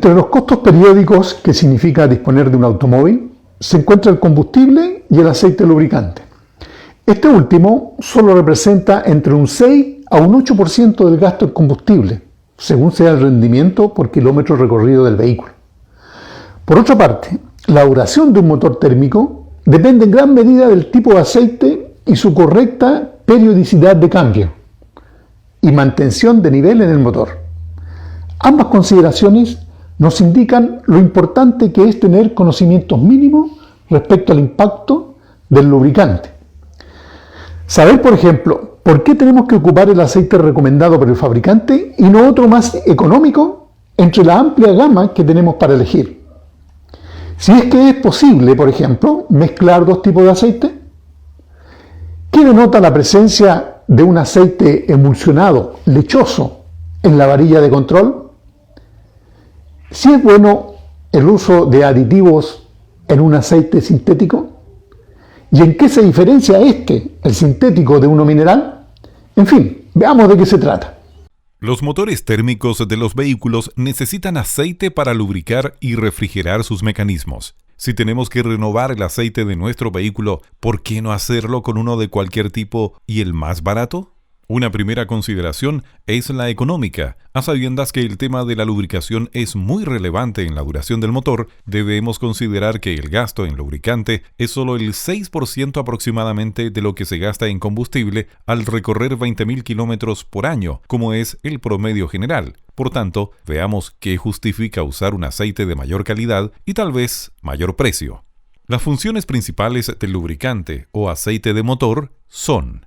Entre los costos periódicos, que significa disponer de un automóvil, se encuentra el combustible y el aceite lubricante. Este último solo representa entre un 6 a un 8% del gasto en combustible, según sea el rendimiento por kilómetro recorrido del vehículo. Por otra parte, la duración de un motor térmico depende en gran medida del tipo de aceite y su correcta periodicidad de cambio y mantención de nivel en el motor. Ambas consideraciones nos indican lo importante que es tener conocimientos mínimos respecto al impacto del lubricante. Saber, por ejemplo, por qué tenemos que ocupar el aceite recomendado por el fabricante y no otro más económico entre la amplia gama que tenemos para elegir. Si es que es posible, por ejemplo, mezclar dos tipos de aceite. ¿Qué denota la presencia de un aceite emulsionado, lechoso, en la varilla de control? Si es bueno el uso de aditivos en un aceite sintético. ¿Y en qué se diferencia el sintético, de uno mineral? En fin, veamos de qué se trata. Los motores térmicos de los vehículos necesitan aceite para lubricar y refrigerar sus mecanismos. Si tenemos que renovar el aceite de nuestro vehículo, ¿por qué no hacerlo con uno de cualquier tipo y el más barato? Una primera consideración es la económica. A sabiendas que el tema de la lubricación es muy relevante en la duración del motor, debemos considerar que el gasto en lubricante es solo el 6% aproximadamente de lo que se gasta en combustible al recorrer 20.000 kilómetros por año, como es el promedio general. Por tanto, veamos qué justifica usar un aceite de mayor calidad y tal vez mayor precio. Las funciones principales del lubricante o aceite de motor son: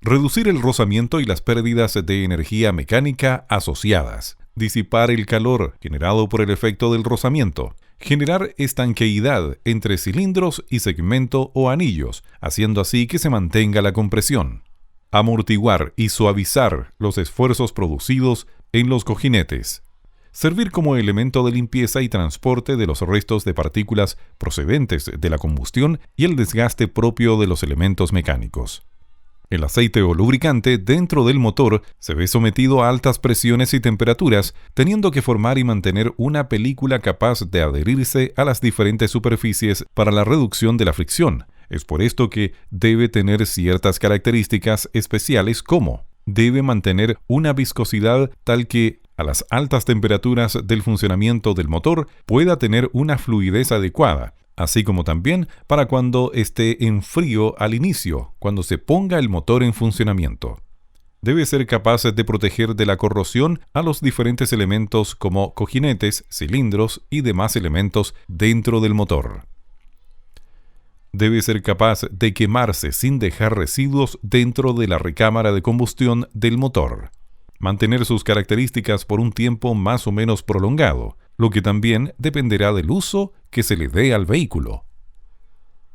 reducir el rozamiento y las pérdidas de energía mecánica asociadas, disipar el calor generado por el efecto del rozamiento, generar estanqueidad entre cilindros y segmento o anillos, haciendo así que se mantenga la compresión, amortiguar y suavizar los esfuerzos producidos en los cojinetes, servir como elemento de limpieza y transporte de los restos de partículas procedentes de la combustión y el desgaste propio de los elementos mecánicos. El aceite o lubricante dentro del motor se ve sometido a altas presiones y temperaturas, teniendo que formar y mantener una película capaz de adherirse a las diferentes superficies para la reducción de la fricción. Es por esto que debe tener ciertas características especiales, como debe mantener una viscosidad tal que a las altas temperaturas del funcionamiento del motor pueda tener una fluidez adecuada, así como también para cuando esté en frío al inicio, cuando se ponga el motor en funcionamiento. Debe ser capaz de proteger de la corrosión a los diferentes elementos como cojinetes, cilindros y demás elementos dentro del motor. Debe ser capaz de quemarse sin dejar residuos dentro de la recámara de combustión del motor. Mantener sus características por un tiempo más o menos prolongado, lo que también dependerá del uso que se le dé al vehículo.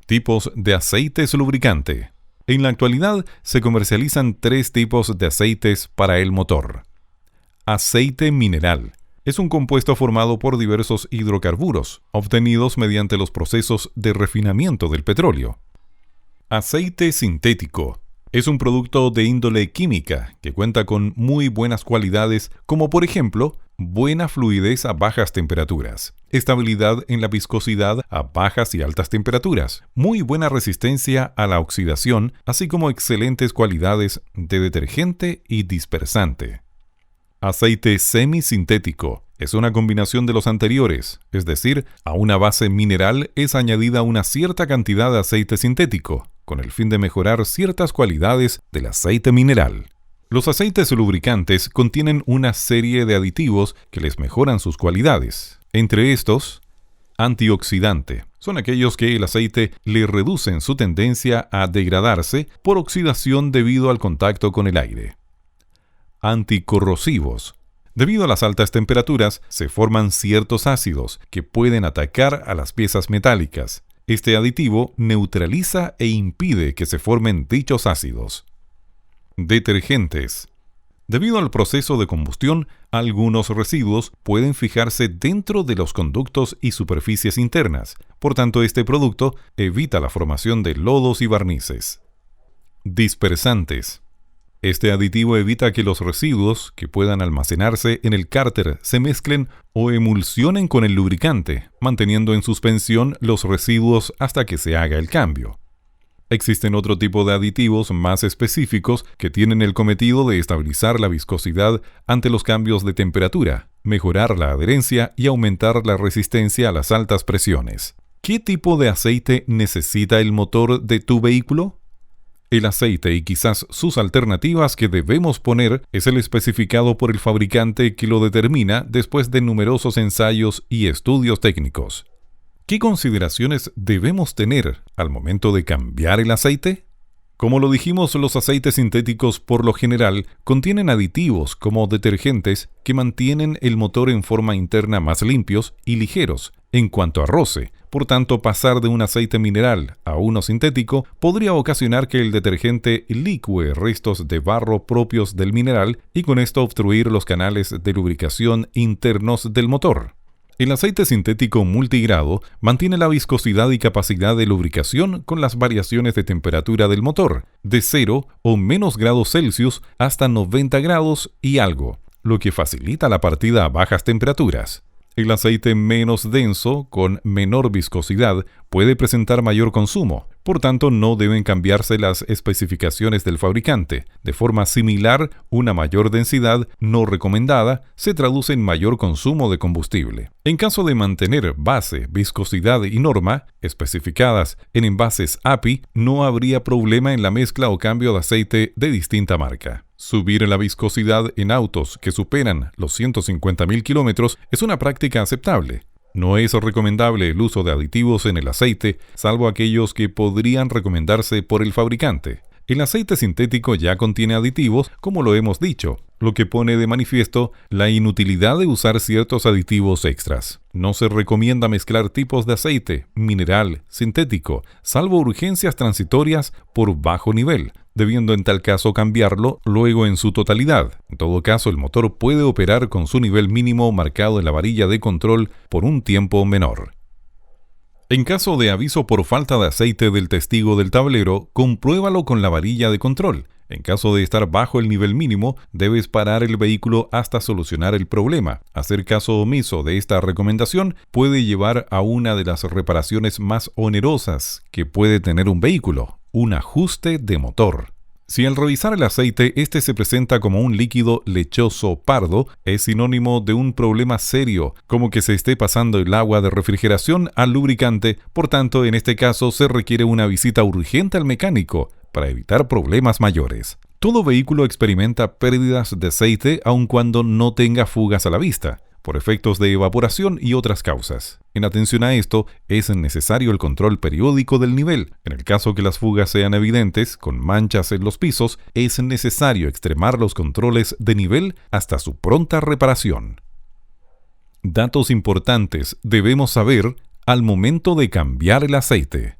Tipos de aceites lubricante. En la actualidad se comercializan 3 tipos de aceites para el motor. Aceite mineral. Es un compuesto formado por diversos hidrocarburos, obtenidos mediante los procesos de refinamiento del petróleo. Aceite sintético. Es un producto de índole química que cuenta con muy buenas cualidades, como por ejemplo, buena fluidez a bajas temperaturas, estabilidad en la viscosidad a bajas y altas temperaturas, muy buena resistencia a la oxidación, así como excelentes cualidades de detergente y dispersante. Aceite semisintético. Es una combinación de los anteriores, es decir, a una base mineral es añadida una cierta cantidad de aceite sintético, con el fin de mejorar ciertas cualidades del aceite mineral. Los aceites lubricantes contienen una serie de aditivos que les mejoran sus cualidades. Entre estos, antioxidante. Son aquellos que el aceite le reducen su tendencia a degradarse por oxidación debido al contacto con el aire. Anticorrosivos. Debido a las altas temperaturas, se forman ciertos ácidos que pueden atacar a las piezas metálicas. Este aditivo neutraliza e impide que se formen dichos ácidos. Detergentes. Debido al proceso de combustión, algunos residuos pueden fijarse dentro de los conductos y superficies internas. Por tanto, este producto evita la formación de lodos y barnices. Dispersantes. Este aditivo evita que los residuos que puedan almacenarse en el cárter se mezclen o emulsionen con el lubricante, manteniendo en suspensión los residuos hasta que se haga el cambio. Existen otro tipo de aditivos más específicos que tienen el cometido de estabilizar la viscosidad ante los cambios de temperatura, mejorar la adherencia y aumentar la resistencia a las altas presiones. ¿Qué tipo de aceite necesita el motor de tu vehículo? El aceite y quizás sus alternativas que debemos poner es el especificado por el fabricante que lo determina después de numerosos ensayos y estudios técnicos. ¿Qué consideraciones debemos tener al momento de cambiar el aceite? Como lo dijimos, los aceites sintéticos por lo general contienen aditivos como detergentes que mantienen el motor en forma interna más limpios y ligeros en cuanto a roce. Por tanto, pasar de un aceite mineral a uno sintético podría ocasionar que el detergente licúe restos de barro propios del mineral y con esto obstruir los canales de lubricación internos del motor. El aceite sintético multigrado mantiene la viscosidad y capacidad de lubricación con las variaciones de temperatura del motor, de 0 o menos grados Celsius hasta 90 grados y algo, lo que facilita la partida a bajas temperaturas. El aceite menos denso, con menor viscosidad, puede presentar mayor consumo. Por tanto, no deben cambiarse las especificaciones del fabricante. De forma similar, una mayor densidad no recomendada se traduce en mayor consumo de combustible. En caso de mantener base, viscosidad y norma, especificadas en envases API, no habría problema en la mezcla o cambio de aceite de distinta marca. Subir la viscosidad en autos que superan los 150.000 kilómetros es una práctica aceptable. No es recomendable el uso de aditivos en el aceite, salvo aquellos que podrían recomendarse por el fabricante. El aceite sintético ya contiene aditivos, como lo hemos dicho, lo que pone de manifiesto la inutilidad de usar ciertos aditivos extras. No se recomienda mezclar tipos de aceite, mineral, sintético, salvo urgencias transitorias por bajo nivel, debiendo en tal caso cambiarlo luego en su totalidad. En todo caso, el motor puede operar con su nivel mínimo marcado en la varilla de control por un tiempo menor. En caso de aviso por falta de aceite del testigo del tablero, compruébalo con la varilla de control. En caso de estar bajo el nivel mínimo, debes parar el vehículo hasta solucionar el problema. Hacer caso omiso de esta recomendación puede llevar a una de las reparaciones más onerosas que puede tener un vehículo: un ajuste de motor. Si al revisar el aceite este se presenta como un líquido lechoso pardo, es sinónimo de un problema serio, como que se esté pasando el agua de refrigeración al lubricante. Por tanto, en este caso se requiere una visita urgente al mecánico para evitar problemas mayores. Todo vehículo experimenta pérdidas de aceite aun cuando no tenga fugas a la vista, por efectos de evaporación y otras causas. En atención a esto, es necesario el control periódico del nivel. En el caso que las fugas sean evidentes, con manchas en los pisos, es necesario extremar los controles de nivel hasta su pronta reparación. Datos importantes debemos saber al momento de cambiar el aceite.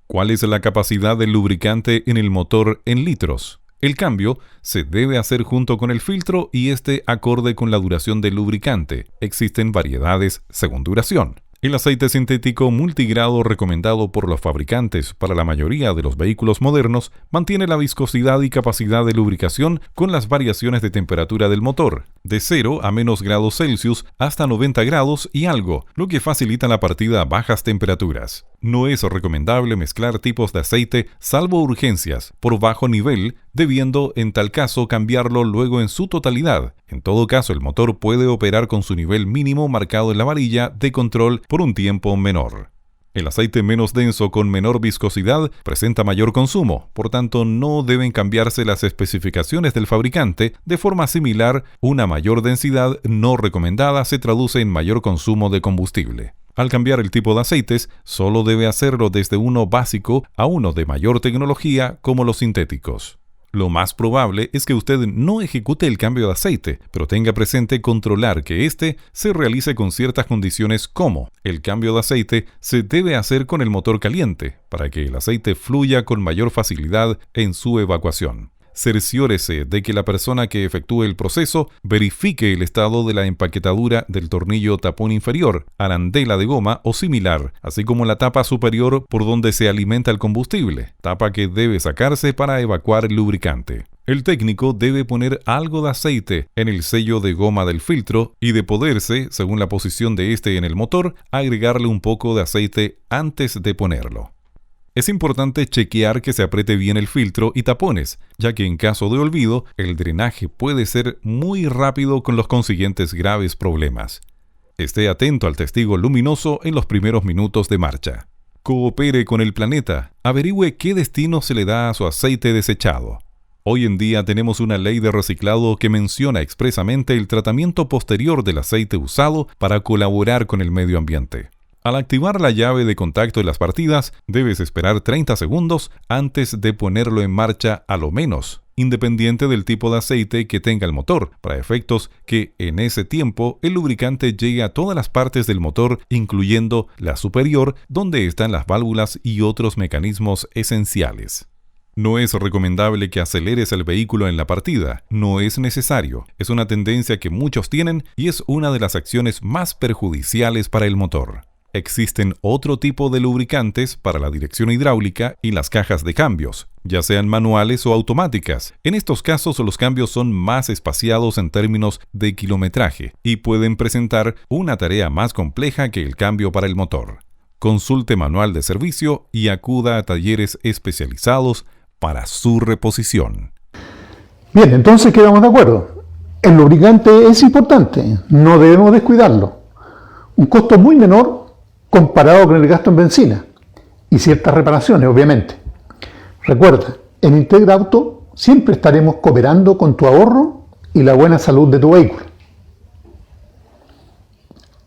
¿Cuál es la capacidad del lubricante en el motor en litros? El cambio se debe hacer junto con el filtro y acorde con la duración del lubricante. Existen variedades según duración. El aceite sintético multigrado recomendado por los fabricantes para la mayoría de los vehículos modernos mantiene la viscosidad y capacidad de lubricación con las variaciones de temperatura del motor, de 0 a menos grados Celsius hasta 90 grados y algo, lo que facilita la partida a bajas temperaturas. No es recomendable mezclar tipos de aceite salvo urgencias por bajo nivel, debiendo en tal caso cambiarlo luego en su totalidad. En todo caso, el motor puede operar con su nivel mínimo marcado en la varilla de control por un tiempo menor. El aceite menos denso con menor viscosidad presenta mayor consumo, por tanto no deben cambiarse las especificaciones del fabricante. De forma similar, una mayor densidad no recomendada se traduce en mayor consumo de combustible. Al cambiar el tipo de aceites, solo debe hacerlo desde uno básico a uno de mayor tecnología como los sintéticos. Lo más probable es que usted no ejecute el cambio de aceite, pero tenga presente controlar que éste se realice con ciertas condiciones, como el cambio de aceite se debe hacer con el motor caliente para que el aceite fluya con mayor facilidad en su evacuación. Cerciórese de que la persona que efectúe el proceso verifique el estado de la empaquetadura del tornillo tapón inferior, arandela de goma o similar, así como la tapa superior por donde se alimenta el combustible, tapa que debe sacarse para evacuar el lubricante. El técnico debe poner algo de aceite en el sello de goma del filtro y, de poderse, según la posición de este en el motor, agregarle un poco de aceite antes de ponerlo. Es importante chequear que se apriete bien el filtro y tapones, ya que en caso de olvido, el drenaje puede ser muy rápido con los consiguientes graves problemas. Esté atento al testigo luminoso en los primeros minutos de marcha. Coopere con el planeta. Averigüe qué destino se le da a su aceite desechado. Hoy en día tenemos una ley de reciclado que menciona expresamente el tratamiento posterior del aceite usado para colaborar con el medio ambiente. Al activar la llave de contacto de las partidas, debes esperar 30 segundos antes de ponerlo en marcha a lo menos, independiente del tipo de aceite que tenga el motor, para efectos que en ese tiempo el lubricante llegue a todas las partes del motor, incluyendo la superior, donde están las válvulas y otros mecanismos esenciales. No es recomendable que aceleres el vehículo en la partida, no es necesario. Es una tendencia que muchos tienen y es una de las acciones más perjudiciales para el motor. Existen otro tipo de lubricantes para la dirección hidráulica y las cajas de cambios, ya sean manuales o automáticas. En estos casos los cambios son más espaciados en términos de kilometraje y pueden presentar una tarea más compleja que el cambio para el motor. Consulte manual de servicio y acuda a talleres especializados para su reposición. Bien, entonces quedamos de acuerdo. El lubricante es importante, no debemos descuidarlo. Un costo muy menor comparado con el gasto en benzina y ciertas reparaciones, obviamente. Recuerda, en Integra Auto siempre estaremos cooperando con tu ahorro y la buena salud de tu vehículo.